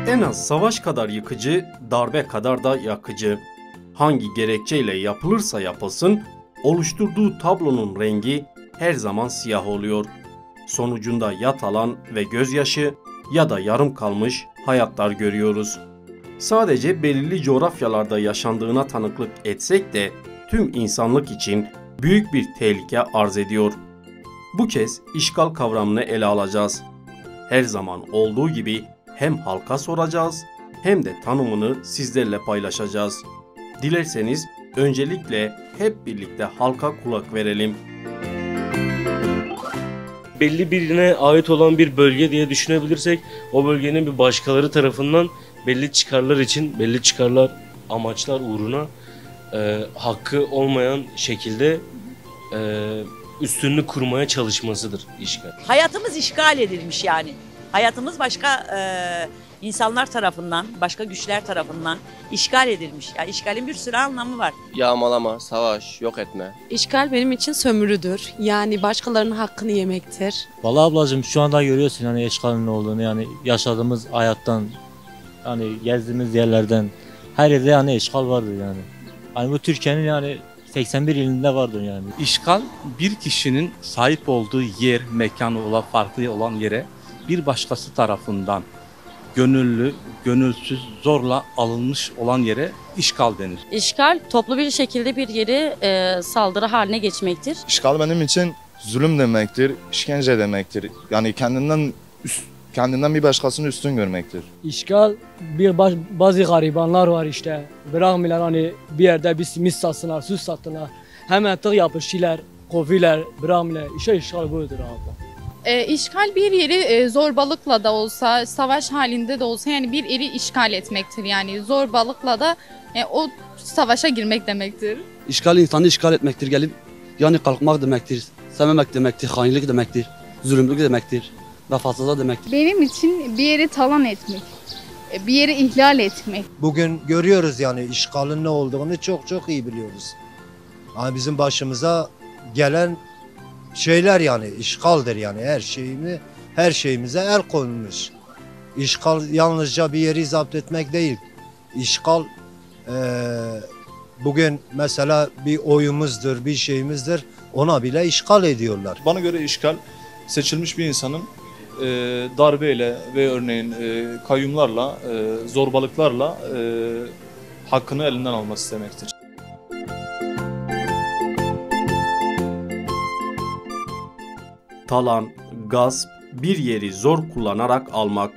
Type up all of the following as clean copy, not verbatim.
En az savaş kadar yıkıcı, darbe kadar da yakıcı. Hangi gerekçeyle yapılırsa yapılsın, oluşturduğu tablonun rengi her zaman siyah oluyor. Sonucunda ya talan ve gözyaşı ya da yarım kalmış hayatlar görüyoruz. Sadece belirli coğrafyalarda yaşandığına tanıklık etsek de tüm insanlık için büyük bir tehlike arz ediyor. Bu kez işgal kavramını ele alacağız. Her zaman olduğu gibi hem halka soracağız hem de tanımını sizlerle paylaşacağız. Dilerseniz öncelikle hep birlikte halka kulak verelim. Belli birine ait olan bir bölge diye düşünebilirsek, o bölgenin bir başkaları tarafından belli çıkarlar için, belli çıkarlar, amaçlar uğruna hakkı olmayan şekilde üstünlüğü kurmaya çalışmasıdır işgal. Hayatımız işgal edilmiş yani. Hayatımız başka insanlar tarafından, başka güçler tarafından işgal edilmiş. Yani işgalin bir sürü anlamı var. Yağmalama, savaş, yok etme. İşgal benim için sömürüdür. Yani başkalarının hakkını yemektir. Vallahi ablacığım şu anda görüyorsun yani işgalin ne olduğunu, yani yaşadığımız hayattan, yani gezdiğimiz yerlerden her yerde yani işgal vardır yani. Hani bu Türkiye'nin yani 81 ilinde vardır yani. İşgal bir kişinin sahip olduğu yer, mekanı olan farklı olan yere bir başkası tarafından gönüllü, gönülsüz, zorla alınmış olan yere işgal denir. İşgal toplu bir şekilde bir yeri saldırı haline geçmektir. İşgal benim için zulüm demektir, işkence demektir. Yani kendinden bir başkasını üstün görmektir. İşgal bazı garibanlar var işte. Bırakmıyorlar hani bir yerde bir simit satsınlar, süt sattılar. Hemen tık yapışırlar, kovuyorlar, bırakmıyorlar. İşte işgal budur abi. İşgal bir yeri zorbalıkla da olsa, savaş halinde de olsa yani bir yeri işgal etmektir. Yani zorbalıkla da o savaşa girmek demektir. İşgal insanı işgal etmektir, gelip yani kalkmak demektir, sevmemek demektir, hainlik demektir, zulümlük demektir, vefasızlık demektir. Benim için bir yeri talan etmek, bir yeri ihlal etmek. Bugün görüyoruz yani işgalin ne olduğunu çok iyi biliyoruz. Yani bizim başımıza gelen şeyler yani işgaldir yani her şeyimize el konulmuş. İşgal yalnızca bir yeri zapt etmek değil. İşgal bugün mesela bir oyumuzdur, bir şeyimizdir. Ona bile işgal ediyorlar. Bana göre işgal seçilmiş bir insanın darbeyle ve örneğin kayyumlarla, zorbalıklarla hakkını elinden alması demektir. Talan, gasp, bir yeri zor kullanarak almak.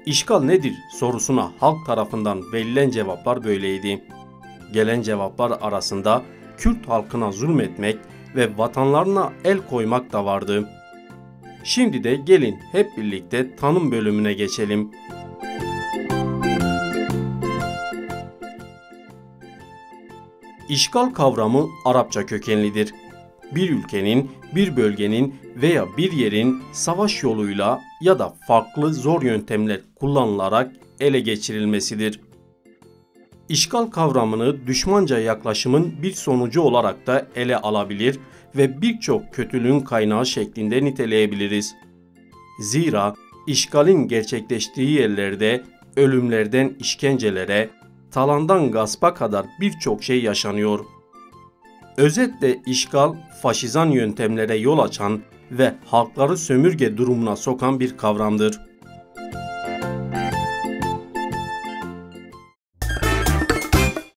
İşgal nedir sorusuna halk tarafından verilen cevaplar böyleydi. Gelen cevaplar arasında Kürt halkına zulmetmek ve vatanlarına el koymak da vardı. Şimdi de gelin hep birlikte tanım bölümüne geçelim. İşgal kavramı Arapça kökenlidir. Bir ülkenin, bir bölgenin veya bir yerin savaş yoluyla ya da farklı zor yöntemler kullanılarak ele geçirilmesidir. İşgal kavramını düşmanca yaklaşımın bir sonucu olarak da ele alabilir ve birçok kötülüğün kaynağı şeklinde niteleyebiliriz. Zira işgalin gerçekleştiği yerlerde ölümlerden işkencelere, talandan gaspa kadar birçok şey yaşanıyor. Özetle işgal, faşizan yöntemlere yol açan ve halkları sömürge durumuna sokan bir kavramdır.